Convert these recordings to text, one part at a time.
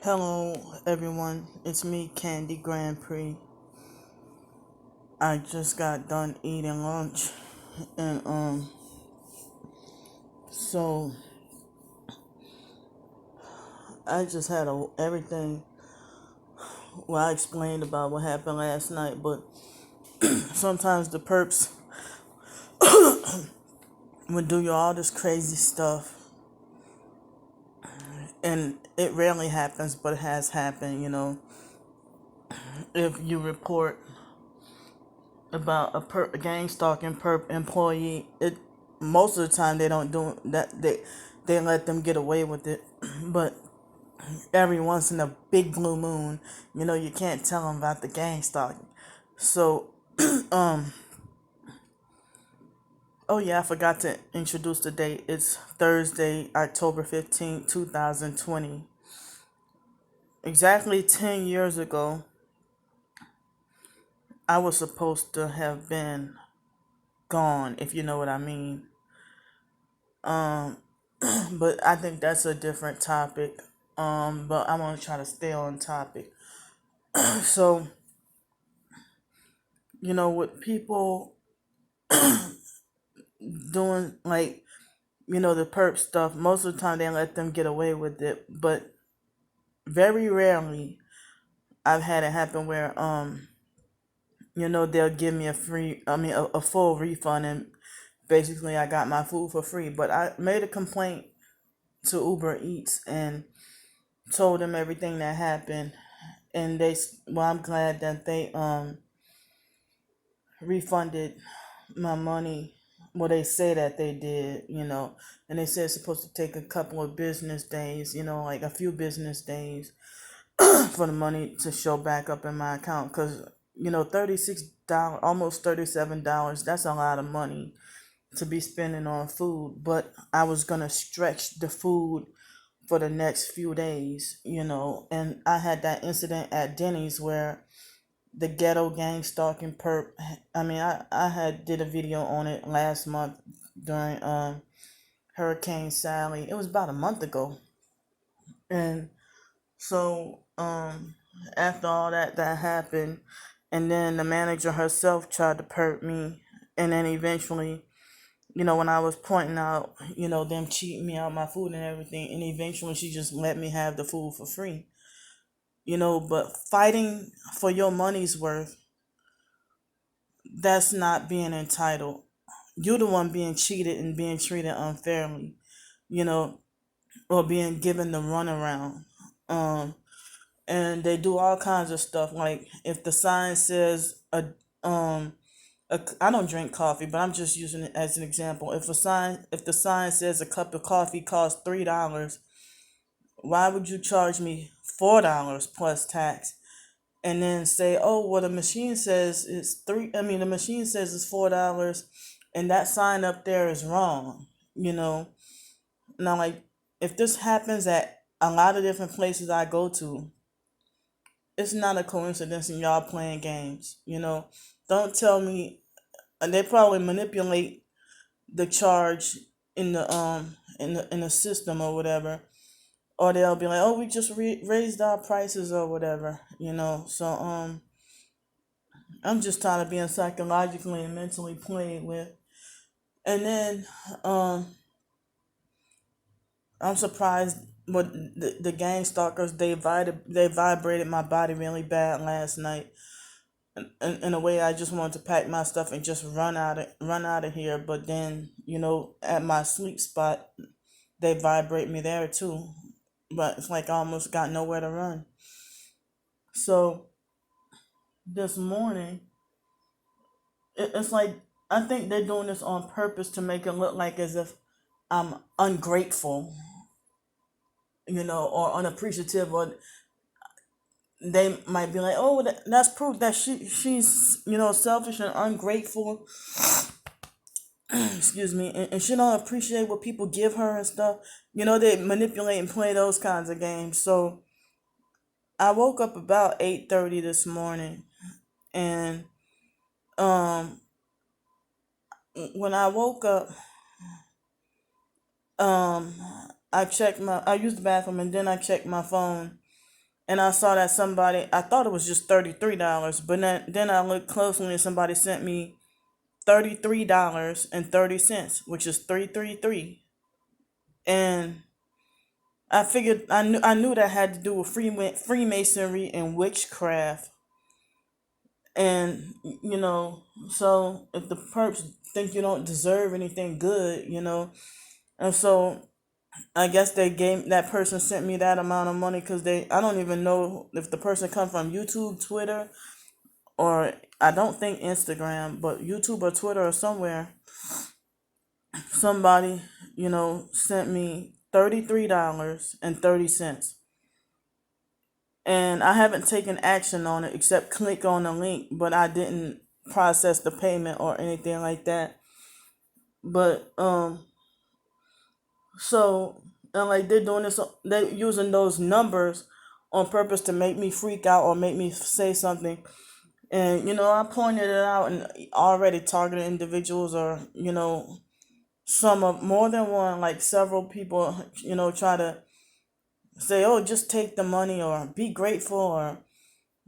Hello, everyone. It's me, Candy Grand Prix. I just got done eating lunch, and so I just had everything. Well, I explained about what happened last night, but sometimes the perps would do you all this crazy stuff, and it rarely happens, but it has happened. If you report about a gang stalking perp employee, it most of the time they don't do that. They let them get away with it, but every once in a big blue moon, you can't tell them about the gang stalking. So, oh yeah, I forgot to introduce the date. It's Thursday, October 15th, 2020. Exactly 10 years ago, I was supposed to have been gone, if you know what I mean. Um, but I think that's a different topic. But I'm gonna try to stay on topic. So, with people doing like the perp stuff, most of the time they let them get away with it. But very rarely I've had it happen where they'll give me a full refund, and basically I got my food for free. But I made a complaint to Uber Eats and told them everything that happened, and I'm glad that they refunded my money. Well, they say that they did, and they said it's supposed to take a couple of business days, like a few business days for the money to show back up in my account. Because, $36, almost $37, that's a lot of money to be spending on food. But I was going to stretch the food for the next few days, and I had that incident at Denny's where the ghetto gang stalking perp. I had did a video on it last month during Hurricane Sally. It was about a month ago, and so after all that happened, and then the manager herself tried to perp me, and then eventually, when I was pointing out, them cheating me out my food and everything, and eventually she just let me have the food for free. But fighting for your money's worth, that's not being entitled. You're the one being cheated and being treated unfairly, you know, or being given the runaround. Um, and they do all kinds of stuff. Like if the sign says I don't drink coffee, but I'm just using it as an example. If the sign says a cup of coffee costs $3, why would you charge me $4 plus tax? And then say, oh, well, the machine says it's three. I mean, the machine says it's $4, and that sign up there is wrong. Now, like, if this happens at a lot of different places I go to, it's not a coincidence in y'all playing games. Don't tell me. And they probably manipulate the charge in the system or whatever, or they'll be like, oh, we just raised our prices or whatever. So I'm just tired of being psychologically and mentally played with. And then I'm surprised what the gang stalkers, they vibrated my body really bad last night. In a way, I just wanted to pack my stuff and just run out of here. But then, at my sleep spot, they vibrate me there too. But it's like I almost got nowhere to run. So this morning, it's like I think they're doing this on purpose to make it look like as if I'm ungrateful, or unappreciative, or they might be like, oh, that's proof that she's selfish and ungrateful. Excuse me, and she don't appreciate what people give her and stuff. They manipulate and play those kinds of games. So I woke up about 8:30 this morning, and um, when I woke up, um, I used the bathroom, and then I checked my phone, and I saw that somebody, I thought it was just $33, but then I looked closely and somebody sent me $33.30, which is 333. And I figured I knew that had to do with Freemasonry and witchcraft. And so if the perps think you don't deserve anything good, and so I guess they gave that person sent me that amount of money because I don't even know if the person come from YouTube, Twitter, or I don't think Instagram, but YouTube or Twitter or somewhere. Somebody sent me $33.30, and I haven't taken action on it except click on the link, but I didn't process the payment or anything like that. But so, and like they're doing this, they're using those numbers on purpose to make me freak out or make me say something. And I pointed it out and already targeted individuals, or some of more than one, like several people, try to say, "Oh, just take the money or be grateful or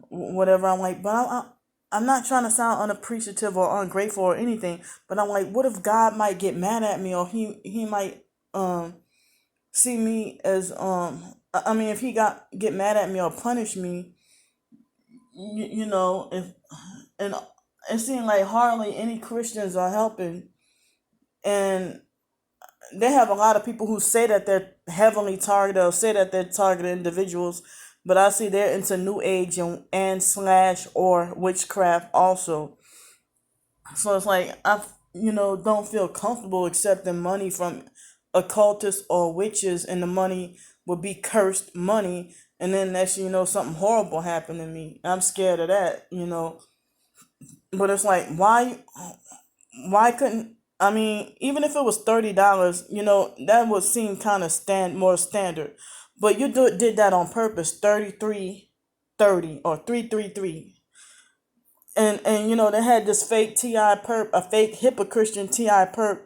whatever." I'm like, but I'm not trying to sound unappreciative or ungrateful or anything. But I'm like, what if God might get mad at me, or he might see me as I mean, if he get mad at me or punish me, if and it seems like hardly any Christians are helping, and they have a lot of people who say that they're heavily targeted or say that they're targeted individuals, but I see they're into new age and slash or witchcraft also. So it's like I don't feel comfortable accepting money from occultists or witches, and the money will be cursed money, and then next something horrible happened to me. I'm scared of that. But it's like, why couldn't, I mean, even if it was $30, that would seem kind of more standard. But you did that on purpose, 33.30 or 333. And they had this fake TI perp, a fake hypocritian TI perp.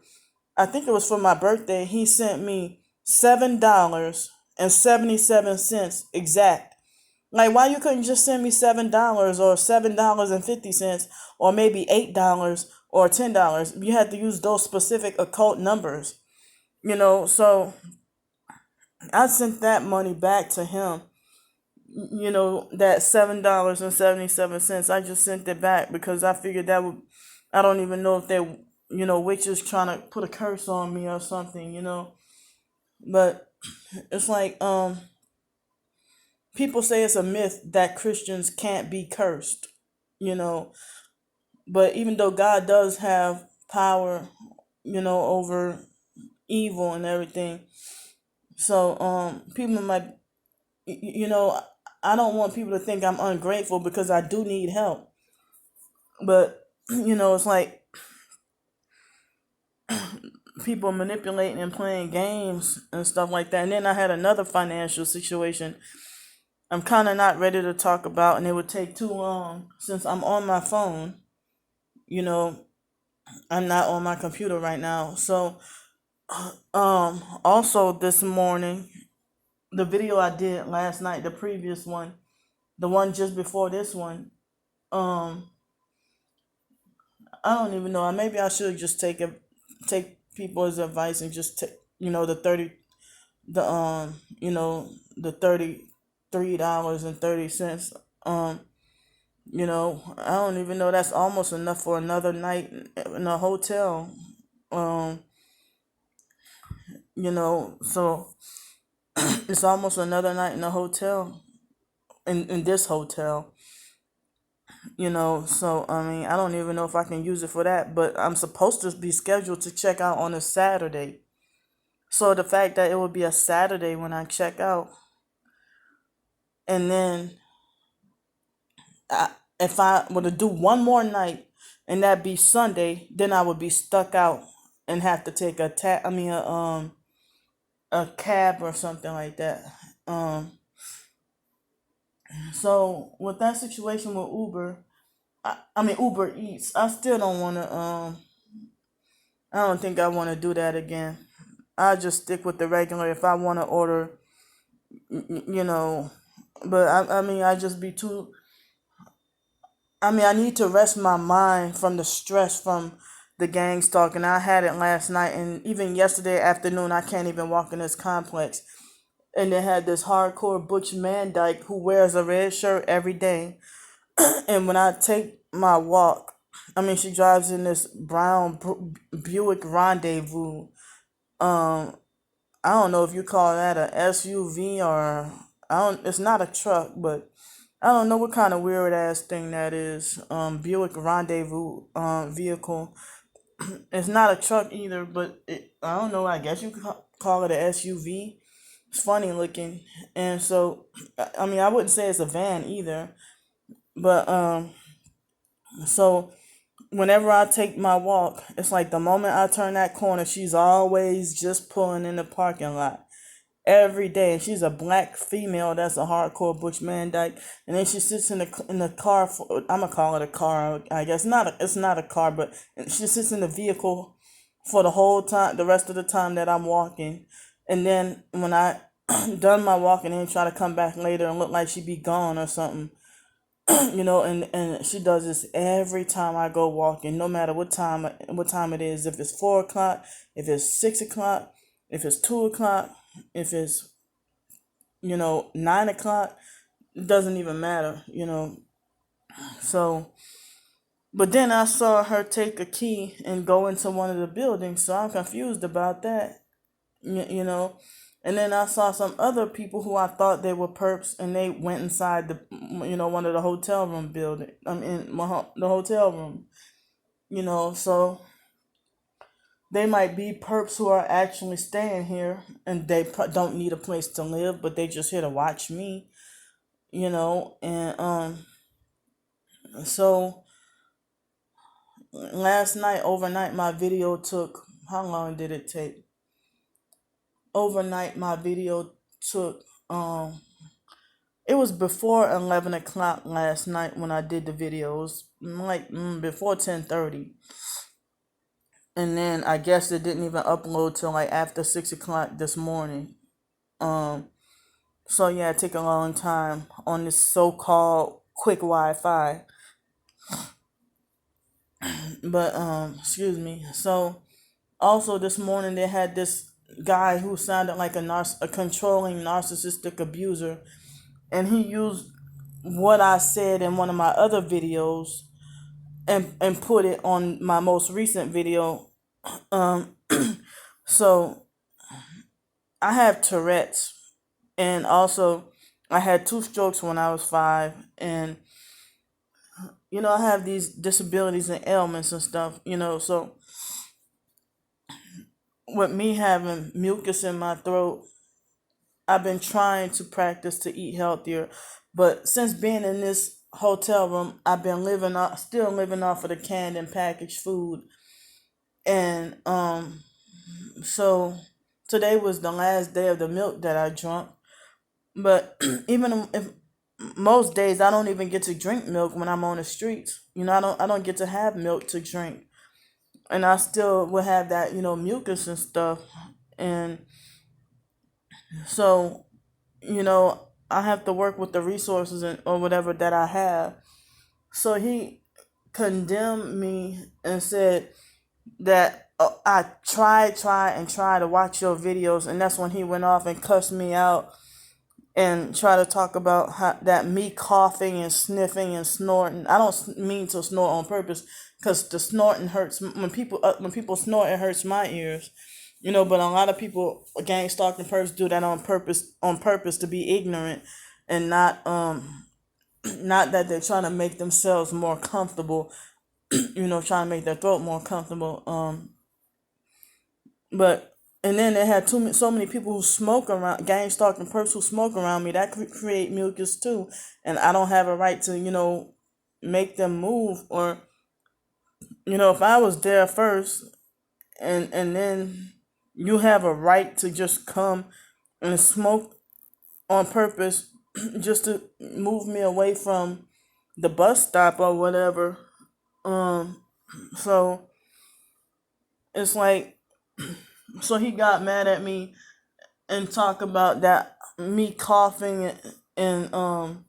I think it was for my birthday. He sent me $7.77 exact. Like, why you couldn't just send me $7 or $7.50, or maybe $8 or $10? You had to use those specific occult numbers. So I sent that money back to him. That $7.77. I just sent it back because I figured that would. I don't even know if they, witches trying to put a curse on me or something. But it's like people say it's a myth that Christians can't be cursed, you know. But even though God does have power, over evil and everything, so people might, you know, I don't want people to think I'm ungrateful because I do need help. But it's like people manipulating and playing games and stuff like that. And then I had another financial situation I'm kind of not ready to talk about, and it would take too long since I'm on my phone. You know, I'm not on my computer right now. So, also this morning, the video I did last night, the previous one, the one just before this one, um, I don't even know. Maybe I should just take people's advice and just take, the $33.30. I don't even know. That's almost enough for another night in a hotel. Um, so it's almost another night in a hotel, in this hotel. So I mean, I don't even know if I can use it for that, but I'm supposed to be scheduled to check out on a Saturday. So the fact that it would be a Saturday when I check out, and then if I were to do one more night and that be Sunday, then I would be stuck out and have to take a cab or something like that. Um, so with that situation with Uber, I mean Uber Eats, I still don't want to. I don't think I want to do that again. I just stick with the regular. If I want to order, you know, But I mean, I just be too. I mean, I need to rest my mind from the stress from the gang stalking. I had it last night, and even yesterday afternoon, I can't even walk in this complex. And they had this hardcore Butch Mandyke who wears a red shirt every day. And when I take my walk, I mean, she drives in this brown Buick Rendezvous. Um, I don't know if you call that a SUV or I don't. It's not a truck, but I don't know what kind of weird ass thing that is. Buick Rendezvous vehicle. It's not a truck either, but I don't know. I guess you could call it a SUV. It's funny looking, and so I mean I wouldn't say it's a van either, but so whenever I take my walk, it's like the moment I turn that corner, she's always just pulling in the parking lot every day. And she's a black female that's a hardcore Butch Mandyke. And then she sits in the car. I'm gonna call it a car. I guess it's not a car, but she sits in the vehicle for the whole time, the rest of the time that I'm walking. And then when I done my walking and try to come back later and look like she be gone or something, and she does this every time I go walking, no matter what time it is. If it's 4 o'clock, if it's 6 o'clock, if it's 2 o'clock, if it's 9 o'clock, it doesn't even matter. So, but then I saw her take a key and go into one of the buildings, so I'm confused about that. you know. And then I saw some other people who I thought they were perps, and they went inside one of the hotel room building. I'm in the hotel room. So they might be perps who are actually staying here, and they don't need a place to live, but they just here to watch me. And so last night, overnight, my video took. How long did it take? Overnight, my video took. It was before 11 o'clock last night when I did the video. It was like before 10:30, and then I guess it didn't even upload till like after 6 o'clock this morning. Um, so yeah, it took a long time on this so-called quick Wi-Fi. But excuse me. So also this morning they had this guy who sounded like a controlling narcissistic abuser, and he used what I said in one of my other videos and put it on my most recent video. Um, so I have Tourette's, and also I had 2 strokes when I was 5, and I have these disabilities and ailments and stuff. So with me having mucus in my throat, I've been trying to practice to eat healthier, but since being in this hotel room, I've been still living off of the canned and packaged food, and so today was the last day of the milk that I drank. But even if most days I don't even get to drink milk when I'm on the streets. I don't get to have milk to drink, and I still will have that mucus and stuff, and so I have to work with the resources or whatever that I have. So he condemned me and said that I try to watch your videos, and that's when he went off and cussed me out and try to talk about that me coughing and sniffing and snorting. I don't mean to snort on purpose, because the snorting hurts when people snort. It hurts my ears, But a lot of people, gang stalking perps, do that on purpose to be ignorant, and not that they're trying to make themselves more comfortable. Trying to make their throat more comfortable. But and then they had so many people who smoke around, gang stalking perps who smoke around me, that could create mucus too, and I don't have a right to make them move. Or if I was there first, and then you have a right to just come and smoke on purpose just to move me away from the bus stop or whatever. So it's like, so he got mad at me and talk about that me coughing and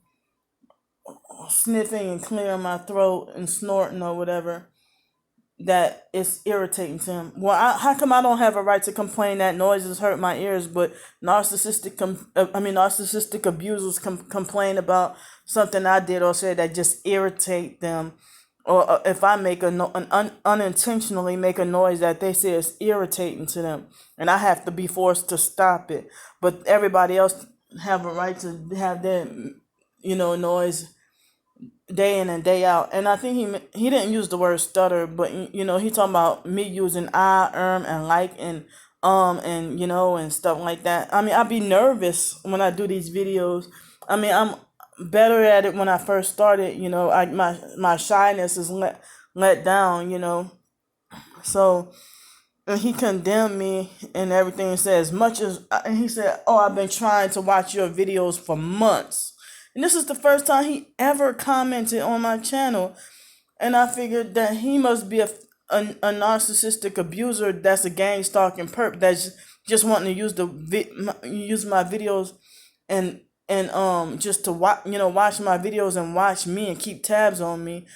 sniffing and clearing my throat and snorting or whatever, that it's irritating to him. Well, how come I don't have a right to complain that noises hurt my ears, but narcissistic abusers complain about something I did or said that just irritate them, or if I make unintentionally make a noise that they say is irritating to them, and I have to be forced to stop it. But everybody else have a right to have their, noise day in and day out. And I think he didn't use the word stutter, but he talking about me using and like and and stuff like that. I mean, I be nervous when I do these videos. I mean, I'm better at it when I first started. My shyness is let down. So, and he condemned me and everything, and said as much as, and he said, "Oh, I've been trying to watch your videos for months." And this is the first time he ever commented on my channel. And I figured that he must be a narcissistic abuser that's a gang stalking perp that's just wanting to use my videos and just to watch my videos and watch me and keep tabs on me.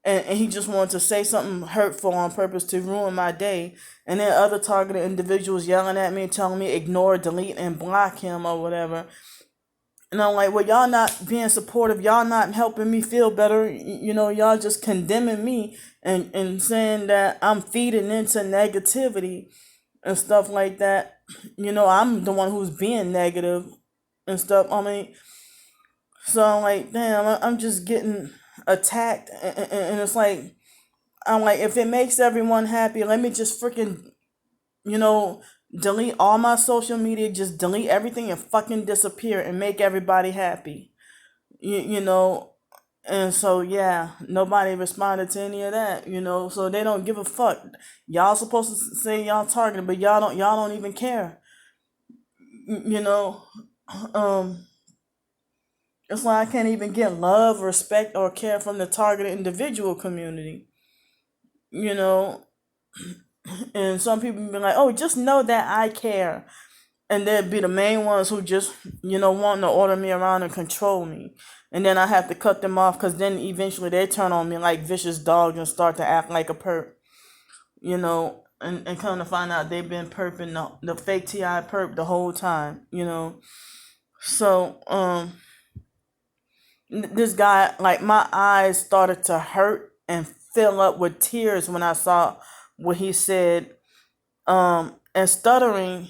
And he just wanted to say something hurtful on purpose to ruin my day. And then other targeted individuals yelling at me, telling me ignore, delete, and block him or whatever. And I'm like, well, y'all not being supportive. Y'all not helping me feel better. Y'all just condemning me and saying that I'm feeding into negativity and stuff like that. I'm the one who's being negative and stuff. I mean, so I'm like, damn, I'm just getting attacked. And it's like, I'm like, if it makes everyone happy, let me just freaking, delete all my social media, just delete everything and fucking disappear and make everybody happy. And so yeah, nobody responded to any of that, so they don't give a fuck. Y'all supposed to say y'all targeted, but y'all don't even care. It's like I can't even get love, respect, or care from the targeted individual community. And some people be like, oh, just know that I care. And they'd be the main ones who just, wanting to order me around and control me. And then I have to cut them off because then eventually they turn on me like vicious dogs and start to act like a perp. And come to find out they've been perping the fake TI perp the whole time, So, this guy, like, my eyes started to hurt and fill up with tears when I saw what he said, and stuttering,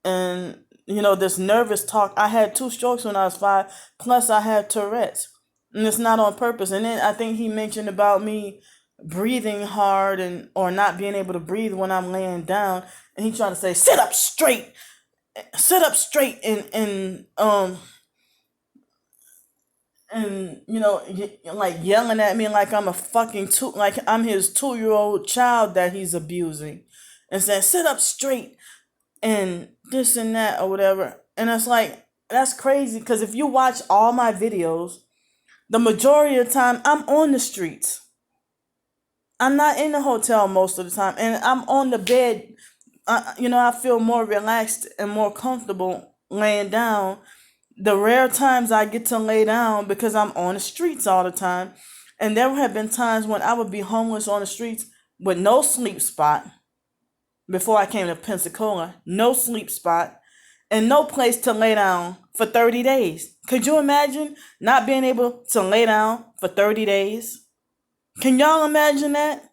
and this nervous talk. I had 2 strokes when I was 5, plus I had Tourette's, and it's not on purpose. And then I think he mentioned about me breathing hard or not being able to breathe when I'm laying down, and he tried to say sit up straight, and like yelling at me like I'm a fucking like I'm his 2-year-old child that he's abusing, and saying sit up straight and this and that or whatever. And it's like, that's crazy, because if you watch all my videos, the majority of the time I'm on the streets. I'm not in the hotel most of the time, and I'm on the bed. I feel more relaxed and more comfortable laying down. The rare times I get to lay down, because I'm on the streets all the time. And there have been times when I would be homeless on the streets with no sleep spot. Before I came to Pensacola, no sleep spot and no place to lay down for 30 days. Could you imagine not being able to lay down for 30 days? Can y'all imagine that?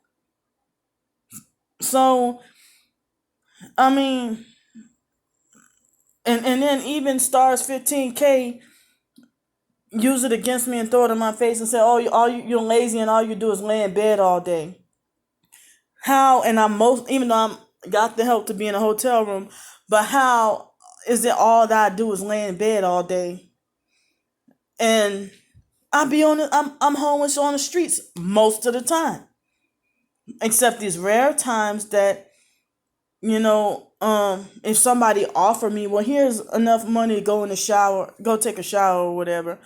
So, I mean, and then even Stars 15K use it against me and throw it in my face and say, oh, you're lazy and all you do is lay in bed all day. How, and even though I'm got the help to be in a hotel room, but how is it all that I do is lay in bed all day? And I'm homeless on the streets most of the time, except these rare times that if somebody offer me, well, here's enough money to go in the shower, go take a shower or whatever,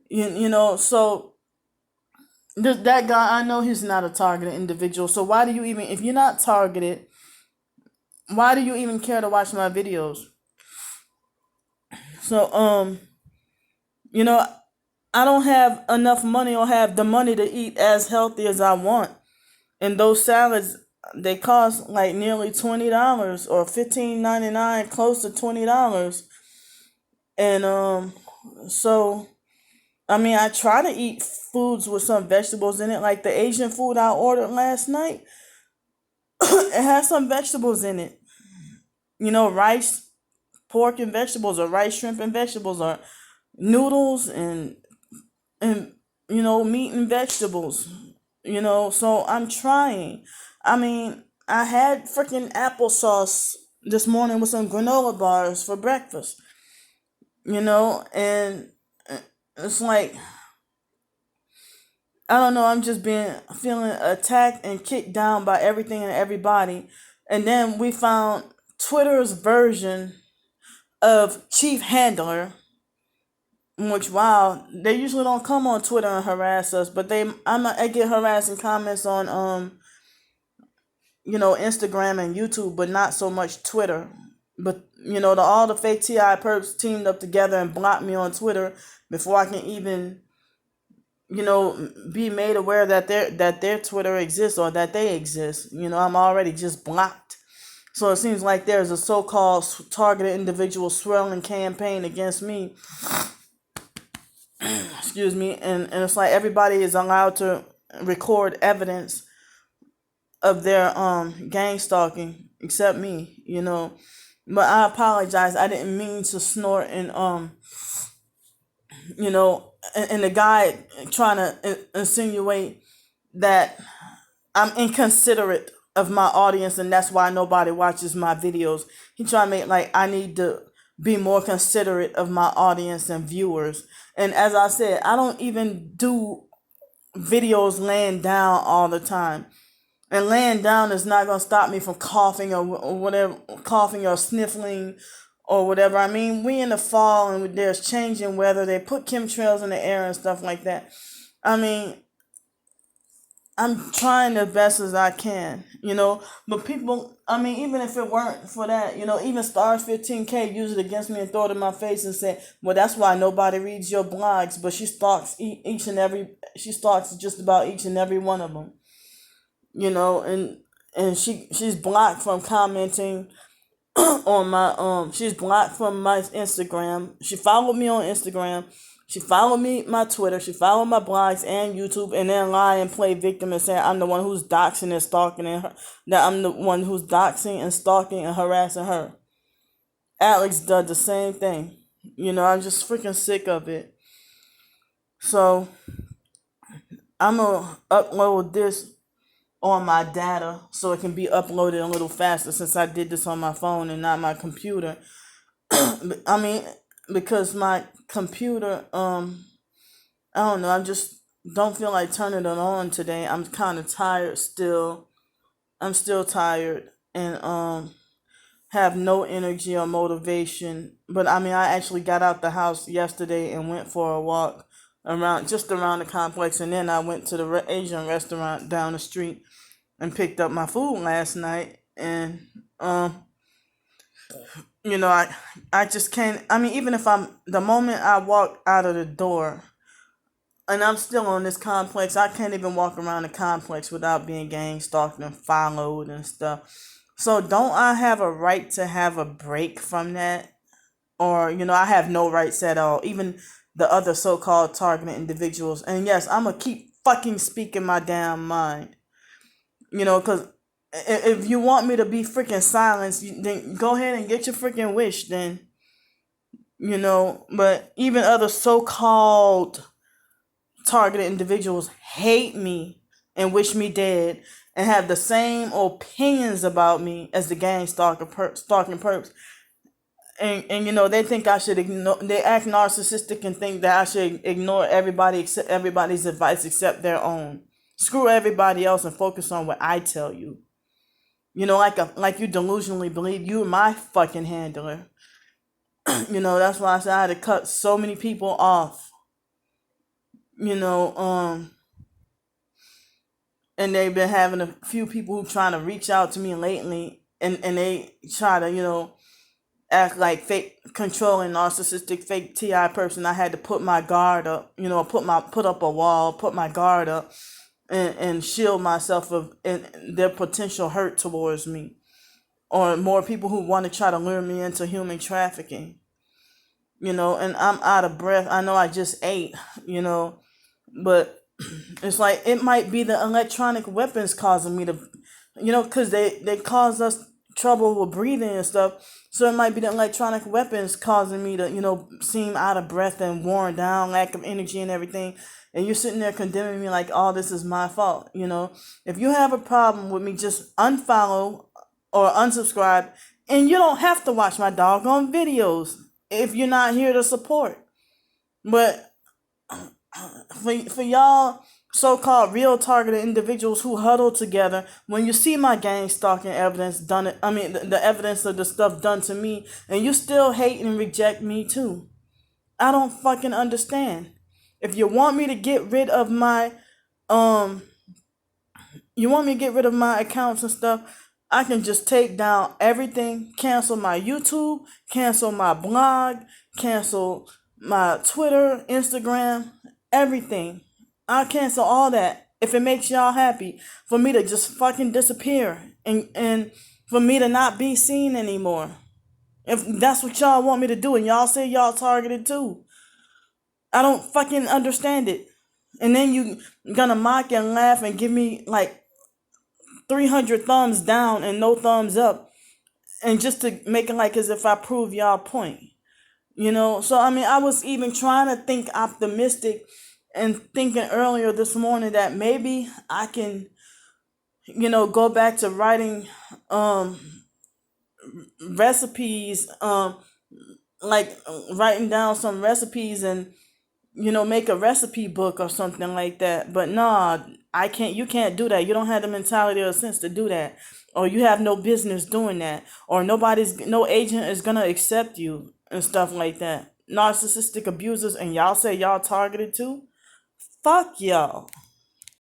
so that guy, I know he's not a targeted individual. So why do you even, if you're not targeted, why do you even care to watch my videos? So You know, I don't have enough money or have the money to eat as healthy as I want. And those salads, they cost like nearly $20 or $15.99, close to $20. And so I mean, I try to eat foods with some vegetables in it, like the Asian food I ordered last night. It has some vegetables in it. Rice, pork and vegetables, or rice, shrimp and vegetables, or noodles and meat and vegetables. So I'm trying. I mean, I had freaking applesauce this morning with some granola bars for breakfast. And it's like, I don't know, I'm just being feeling attacked and kicked down by everything and everybody. And then we found Twitter's version of Chief Handler, which, wow, they usually don't come on Twitter and harass us, but I get harassing comments on Instagram and YouTube, but not so much Twitter. But all the fake TI perps teamed up together and blocked me on Twitter before I can even be made aware that their Twitter exists or that they exist. I'm already just blocked. So it seems like there's a so-called targeted individual swirling campaign against me. Excuse me. And it's like everybody is allowed to record evidence of their gang stalking except me. But I apologize. I didn't mean to snort and the guy trying to insinuate that I'm inconsiderate of my audience and that's why nobody watches my videos. He trying to make like I need to be more considerate of my audience and viewers. And as I said, I don't even do videos laying down all the time. And laying down is not going to stop me from coughing or whatever, coughing or sniffling or whatever. I mean, we in the fall and there's changing weather. They put chemtrails in the air and stuff like that. I mean, I'm trying the best as I can, But people, I mean, even if it weren't for that, even Stars 15K use it against me and throw it in my face and say, well, that's why nobody reads your blogs. But she stalks she stalks just about each and every one of them, and she's blocked from commenting on my she's blocked from my Instagram. She followed me on Instagram. She followed me my Twitter. She followed my blogs and YouTube, and then lie and play victim and say I'm the one who's doxing and stalking that I'm the one who's doxing and stalking and harassing her. Alex did the same thing. I'm just freaking sick of it. So I'm gonna upload this on my data so it can be uploaded a little faster since I did this on my phone and not my computer. I mean, because my computer, I don't know, I just don't feel like turning it on today. I'm kind of tired still. I'm still tired and have no energy or motivation. But I mean, I actually got out the house yesterday and went for a walk around the complex, and then I went to the Asian restaurant down the street and picked up my food last night. And I just can't. I mean, even if the moment I walk out of the door and I'm still on this complex, I can't even walk around the complex without being gang stalked and followed and stuff. So don't I have a right to have a break from that? Or, I have no rights at all. Even the other so-called targeted individuals. And yes, I'm going to keep fucking speaking my damn mind. Because if you want me to be freaking silenced, then go ahead and get your freaking wish then. But even other so-called targeted individuals hate me and wish me dead and have the same opinions about me as the gang stalking perps. And they think I should ignore, they act narcissistic and think that I should ignore everybody's advice except their own. Screw everybody else and focus on what I tell you. Like you delusionally believe you're my fucking handler. That's why I said I had to cut so many people off. And they've been having a few people who trying to reach out to me lately, and they try to, act like fake controlling narcissistic fake TI person, I had to put my guard up, put up a wall, put my guard up, and shield myself of their potential hurt towards me, or more people who want to try to lure me into human trafficking. And I'm out of breath. I know I just ate, but it's like it might be the electronic weapons causing me to, because they cause us trouble with breathing and stuff. So it might be the electronic weapons causing me to, seem out of breath and worn down, lack of energy and everything. And you're sitting there condemning me like all this is my fault. If you have a problem with me, just unfollow or unsubscribe, and you don't have to watch my doggone videos if you're not here to support. But for y'all so-called real targeted individuals who huddle together, when you see my gang stalking evidence done, the evidence of the stuff done to me, and you still hate and reject me too, I don't fucking understand. If you want me to get rid of my accounts and stuff, I can just take down everything, cancel my YouTube, cancel my blog, cancel my Twitter, Instagram, everything. I'll cancel all that if it makes y'all happy for me to just fucking disappear and for me to not be seen anymore. If that's what y'all want me to do, and y'all say y'all targeted too, I don't fucking understand it. And then you gonna mock and laugh and give me like 300 thumbs down and no thumbs up, and just to make it like as if I prove y'all point. So I was even trying to think optimistic and thinking earlier this morning that maybe I can go back to writing recipes, like writing down some recipes and make a recipe book or something like that. But nah, I can't. You can't do that. You don't have the mentality or sense to do that, or you have no business doing that, or no agent is gonna accept you and stuff like that. Narcissistic abusers, and y'all say y'all targeted too? Fuck y'all.